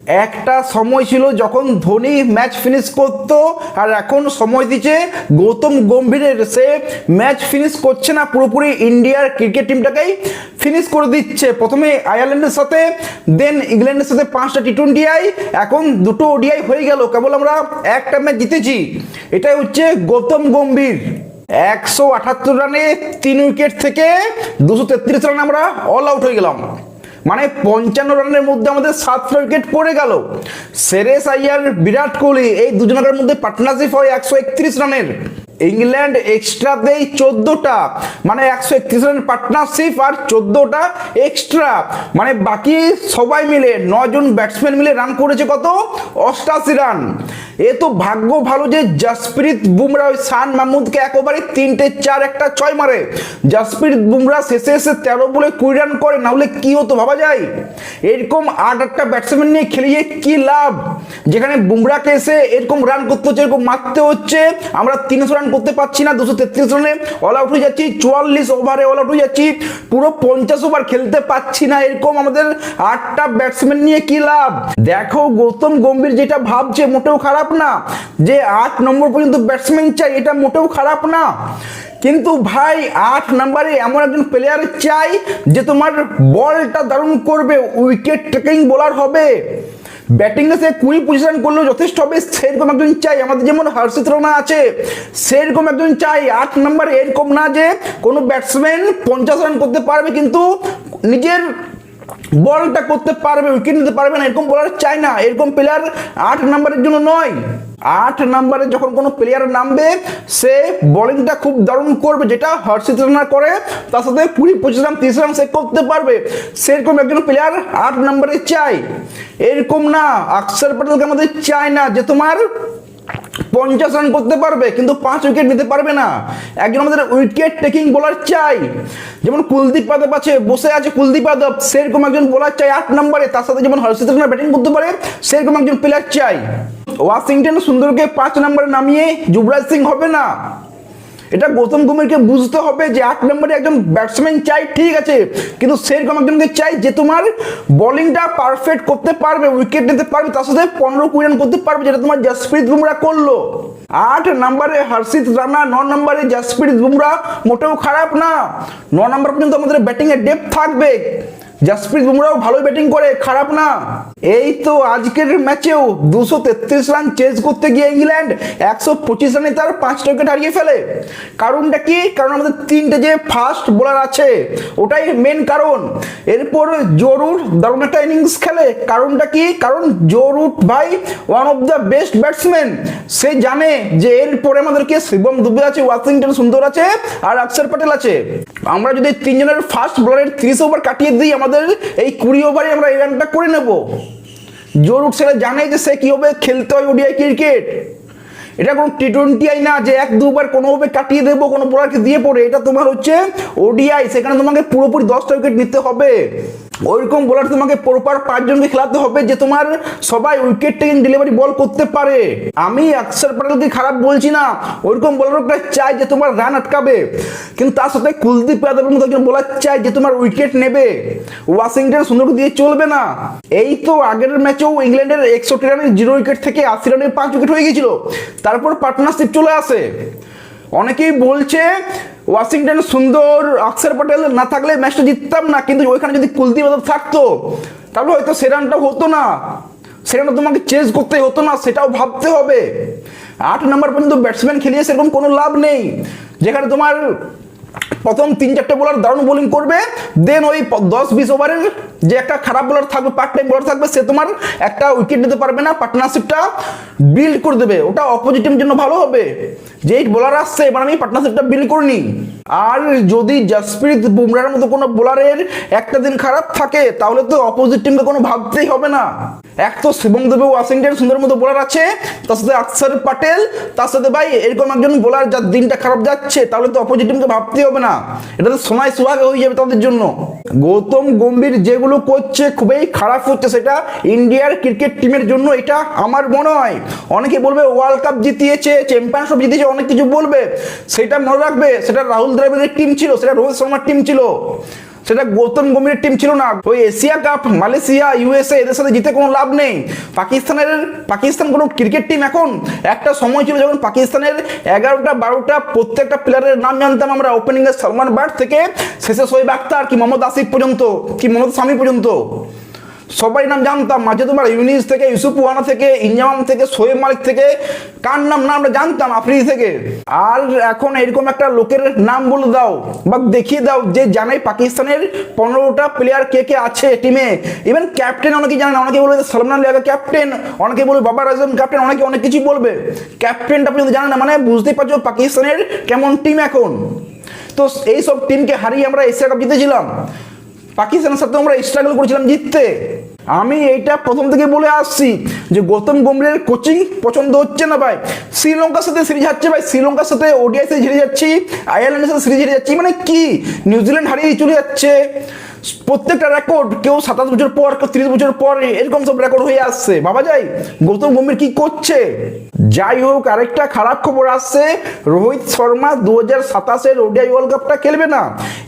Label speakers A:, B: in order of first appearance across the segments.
A: একটা সময় ছিল যখন ধোনি ম্যাচ ফিনিশ করতো, আর এখন সময় দিচ্ছে গৌতম গম্ভীরের। সে ম্যাচ ফিনিশ করছে না, পুরোপুরি ইন্ডিয়ার ক্রিকেট টিমটাকেই ফিনিশ করে দিচ্ছে। প্রথমে আয়ারল্যান্ডের সাথে, দেন ইংল্যান্ডের সাথে 5টা টি20 এখন 2টো ওডিআই হয়ে গেল, কেবল আমরা একটা ম্যাচ জিতেছি। এটাই হচ্ছে গৌতম গম্ভীর। 178 রানে 3 উইকেট থেকে 233 রানে আমরা অল আউট হয়ে গেলাম, মানে 55 রানের মধ্যে আমাদের 7টা উইকেট পড়ে গেল। শ্রেয়স আইয়ার, বিরাট কোহলি এই দুজনের মধ্যে পার্টনারশিপ হয় 131 রানের। ইংল্যান্ড এক্সট্রা দেয় 14টা, মানে 131 রানের পার্টনারশিপ আর 14টা এক্সট্রা, মানে বাকি সবাই মিলে 9 জন ব্যাটসম্যান মিলে রান করেছে কত? 88 রান। এ তো ভাগ্য ভালো যে জসপ্রীত বুমরা ওই শান মাহমুদকে একেবারে 3টে 4 একটা 6 মারে। জসপ্রীত বুমরা শেষে 13 বলে 20 রান করে, না হলে কি হতো ভাবা যায়? এরকম 8-8টা ব্যাটসম্যান নিয়ে খেলিয়ে কি লাভ, যেখানে বুমরাকে এসে এরকম রান করতে হচ্ছে, এরকম মারতে হচ্ছে। আমরা 300 রান করতে পারছি না, 233 রানে অল আউট হয়ে যাচ্ছি, 44 ওভারে অল আউট হয়ে যাচ্ছি, পুরো 50 ওভার খেলতে পাচ্ছি না। এরকম আমাদের 8টা ব্যাটসম্যান নিয়ে কি লাভ? দেখো গৌতম গম্ভীর যেটা ভাবছে মোটেও খারাপ না, যে 8 নম্বর পর্যন্ত ব্যাটসম্যান চাই, এটা মোটেও খারাপ না। কিন্তু ভাই 8 নম্বরে এমন একজন প্লেয়ার চাই যে তোমার বলটা দারুণ করবে, উইকেট টেকিং বোলার হবে। ব্যাটিংয়ে সে 20 পজিশন করলেও যথেষ্ট হবে, সেরকম একজন চাই। আমাদের যেমন হর্ষিত রানা আছে, সেরকম একজন চাই 8 নম্বরে। এরকম না যে কোনো ব্যাটসম্যান 50 রান করতে পারবে কিন্তু নিজের বলটা করতে পারবে, উইকেট নিতে পারবে না, এরকম বলার চাই না। এরকম প্লেয়ার 8 নম্বরের জন্য নয়। 8 নম্বরে যখন কোনো প্লেয়ার নামবে, সে বোলিংটা খুব দারুণ করবে, যেটা হর্ষিত রানা করে, তার সাথে 20-25 রান 30 রান সে করতে পারবে। সেরকম একজন প্লেয়ার 8 নম্বরে চাই। এরকম না অক্ষর প্যাটেলকে আমাদের চাই না যে তোমার 50 রান করতে পারবে কিন্তু 5 উইকেট নিতে পারবে না। একজন আমাদের উইকেট টেকিং বোলার চাই, যেমন কুলদীপ যাদব আছে, বসে আছে কুলদীপ যাদব, সেরকম একজন বোলার চাই 8 নম্বরে। তার সাথে যেমন হর্ষিত রানা ব্যাটিং করতে পারে, সেরকম একজন প্লেয়ার চাই। ওয়াশিংটন সুন্দরকে 5 নম্বরে নামিয়ে যুবরাজ সিং হবে না, এটা গৌতম গম্ভীরকে বুঝতে হবে যে 8 নম্বরে একজন ব্যাটসম্যান চাই, ঠিক আছে, কিন্তু সেরকম একজনকে চাই যে তোমার বোলিংটা পারফেক্ট করতে পারবে, উইকেট নিতে পারবে, তার সাথে 15-20 রান করতে পারবে, যেটা তোমার জসপ্রীত বুমরা করলো। 8 নম্বরে হর্ষিত রানা, 9 নম্বরে জসপ্রীত বুমরা, মোটেও খারাপ না। 9 নম্বর পর্যন্ত আমাদের ব্যাটিং এর ডেপথ থাকবে। জসপ্রীত বুমরাও ভালো ব্যাটিং করে, খারাপ না। এই তো আজকের ম্যাচেও 233 রান চেজ করতে গিয়ে ইংল্যান্ড 125 রানে তার 5টা উইকেট হারিয়ে ফেলে। কারণটা কি? কারণ আমাদের 3টে যে ফাস্ট বোলার আছে, ওটাই মেন কারণ। এরপর জো রুট দারুণ একটা ইনিংস খেলে। কারণটা কি? কারণ জো রুট ভাই one of the best batsman. সে জানে যে এরপরে আমাদেরকে শিবম দুবে আছে, ওয়াশিংটন সুন্দর আছে, আর অক্ষর প্যাটেল আছে। আমরা যদি 3 জনের ফাস্ট বোলারের 30 ওভার কাটিয়ে দিই, আমাদের এই 20 ওভারে আমরা এই রানটা করে নেব। জো রুট সেটা জানে যে সে কিভাবে খেলতে হয় ওডিআই ক্রিকেট। এটা কোনো টি20 না যে 1-2 বার কোনোভাবে কাটিয়ে দেবো কোনো বোলারকে দিয়ে পড়ে। এটা তোমার হচ্ছে ওডিআই, সেখানে তোমাকে পুরোপুরি 10টা উইকেট নিতে হবে। ওইরকম বোলার তোমাকে প্রপার 5 জনকে খেলাতে হবে যে তোমার সবাই উইকেট টেকিং ডেলিভারি বল করতে পারে। আমি অক্ষর প্যাটেলকে খারাপ বলছি না, ওইরকম বোলারটা চাই যে তোমার রান আটকাবে, কিন্তু তার সাথে কুলদীপ যাদবের মতো একজন বোলার চাই যে তোমার উইকেট নেবে। ওয়াশিংটন সুন্দর দিয়ে চলবে না। এই তো আগের ম্যাচেও ইংল্যান্ডের 61 রানের 0 উইকেট থেকে 80 রানের 5 উইকেট হয়ে গিয়েছিল, তারপর পার্টনারশিপ চলে আসে। অনেকেই বলছে ওয়াশিংটন সুন্দর অক্ষর প্যাটেল না থাকলে ম্যাচটা জিততাম না, কিন্তু ওইখানে যদি কুলদীপ যাদব থাকতো তাহলে হয়তো সে রানটা হতো না, সেখানে তোমাকে চেজ করতে হতো না, সেটাও ভাবতে হবে। 8 নম্বর পর্যন্ত ব্যাটসম্যান খেলিয়ে সেরকম কোনো লাভ নেই, যেখানে তোমার প্রথম 3-4টে বোলার দারুণ বোলিং করবে, দেন ওই 10-20 ওভারের যে একটা খারাপ বোলার থাকবে, পার্ট টাইম বোলার থাকবে, সে তোমার একটা উইকেট নিতে পারবে না, পার্টনারশিপটা বিল্ড করে দেবে। ওটা অপোজিট টিমের জন্য ভালো হবে, যে বোলার আসছে এবার আমি পার্টনারশিপটা বিল্ড করে নিই। আর যদি জসপ্রীত বুমরার মতো কোনো বোলারের একটা দিন খারাপ থাকে, তাহলে তো অপোজিট টিমকে কোনো ভাবতেই হবে না। এক তো শিবম দুবে, ওয়াশিংটন সুন্দর মতো বোলার আছে, তার সাথে অক্ষর প্যাটেল, তার সাথে ভাই এরকম একজন বোলার যার দিনটা খারাপ যাচ্ছে, তাহলে তো অপোজিট টিমকে ভাবতেই হবে না। এটা তো সময় সোহাগে হয়ে যাবে তাদের জন্য। গৌতম গম্ভীর যেগুলো করছে খুবই খারাপ হচ্ছে, সেটা ইন্ডিয়ার ক্রিকেট টিমের জন্য, এটা আমার মনে হয়। অনেকে বলবে ওয়ার্ল্ড কাপ জিতিয়েছে, চ্যাম্পিয়নশিপ জিতিয়েছে, অনেক কিছু বলবে, সেটা মনে রাখবে সেটা রাহুল দ্রাবিড়ের টিম ছিল, সেটা রোহিত শর্মার টিম ছিল। সেটা গৌতম গম্ভীরের টিম ছিল না। ওই এশিয়া কাপ মালয়েশিয়া ইউএসএ এদের সাথে জিতে কোনো লাভ নেই। পাকিস্তান কোনো ক্রিকেট টিম এখন? একটা সময় ছিল যখন পাকিস্তানের 11টা 12টা প্রত্যেকটা প্লেয়ারের নাম জানতাম আমরা, ওপেনিংয়ে সালমান বাট থেকে শেষে শোয়েব আখতার কি মোহাম্মদ আসিফ পর্যন্ত কি মোহাম্মদ শামি পর্যন্ত সবাই নাম জানতাম। মাঝে তোমার ইউনিস থেকে ইউসুফ ওয়ানা থেকে ইনজামাম থেকে শোয়েব মালিক থেকে কার নাম না আমরা জানতাম আফ্রিদি থেকে। আর এখন এরকম একটা লোকের নাম বলে দাও বা দেখিয়ে দাও যে জানাই পাকিস্তানের 15টা প্লেয়ার কে কে আছে টিমে। ইভেন ক্যাপ্টেন অনেকে জানে না, অনেকে বলবে সালমান আলী ক্যাপ্টেন, অনেকে বলবে বাবার আজম ক্যাপ্টেন, অনেকে অনেক কিছু বলবে, ক্যাপ্টেনটা পর্যন্ত জানে না। মানে বুঝতেই পারছো পাকিস্তানের কেমন টিম এখন। তো এইসব টিমকে হারিয়ে আমরা এশিয়া কাপ জিতেছিলাম, পাকিস্তানের সাথে আমরা স্ট্রাগল করেছিলাম জিততে। আমি এইটা প্রথম থেকে বলে আসছি যে গৌতম গম্ভীরের কোচিং পছন্দ হচ্ছে না ভাই। শ্রীলঙ্কার সাথে সিরিজ হারছে ভাই, শ্রীলঙ্কার সাথে ওডিআই সিরিজ হেরে যাচ্ছি, আয়ারল্যান্ডের সাথে সিরিজ হেরে যাচ্ছি, মানে কি নিউজিল্যান্ড হারিয়ে চলে যাচ্ছে। প্রত্যেকটা রেকর্ড কেউ 27 বছর পর কেউ 30 বছর পর এরকম সব রেকর্ড হয়ে আসছে। ভাবা যায় গৌতম গম্ভীর কি করছে। যাই হোক, আরেকটা খারাপ খবর আসছে, রোহিত শর্মা 2027-এর ওডিআই ওয়ার্ল্ড কাপটা খেলবে না।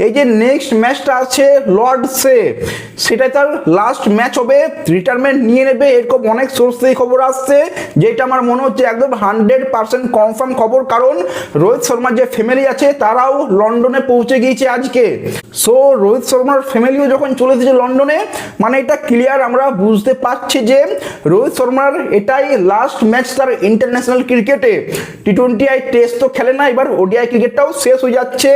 A: এই যে নেক্সট ম্যাচটা আছে লর্ডসে, সেটাই তার লাস্ট ম্যাচ হবে, রিটায়ারমেন্ট নিয়ে নেবে, এরকম অনেক সোর্স থেকে খবর আসছে, যেটা আমার মনে হচ্ছে একদম 100% কনফার্ম খবর। কারণ রোহিত শর্মার যে ফ্যামিলি আছে তারাও লন্ডনে পৌঁছে গিয়েছে আজকে। সো রোহিত শর্মার ফ্যামিলিও যখন চলে এসেছে লন্ডনে, মানে এটা ক্লিয়ার আমরা বুঝতে পারছি যে রোহিত শর্মার এটাই লাস্ট ম্যাচ তার ইন্টারন্যাশনাল ক্রিকেটে। টি20 টেস্ট তো খেলে না, এবার ওডিআই ক্রিকেটটাও শেষ হয়ে যাচ্ছে।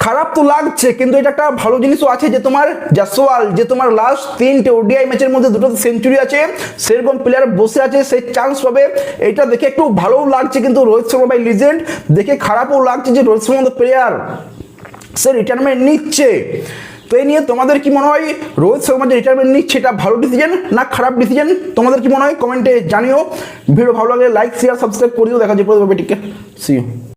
A: খারাপ তো লাগছে, কিন্তু এটা একটা ভালো জিনিসও আছে যে তোমার জাসওয়াল যে তোমার লাস্ট 3টে ওডিআই ম্যাচের মধ্যে 2টোতে সেঞ্চুরি আছে, সেরকম প্লেয়ার বসে আছে, সেই চান্স পাবে, এটা দেখে একটু ভালোও লাগছে। কিন্তু রোহিত শর্মা ভাই লিজেন্ড, দেখে খারাপও লাগছে যে রোহিত শর্মা প্লেয়ার সে রিটায়ারমেন্ট নিচ্ছে। তো এই নিয়ে তোমাদের কি মনে হয়, রোহিত শর্মা যে রিটায়ারমেন্ট নিচ্ছে এটা ভালো ডিসিশন না খারাপ ডিসিশন? তোমাদের কি মনে হয় কমেন্টে জানিও। ভিডিও ভালো লাগলে লাইক শেয়ার সাবস্ক্রাইব করে দিও। দেখা যায় পরে, সি ইউ।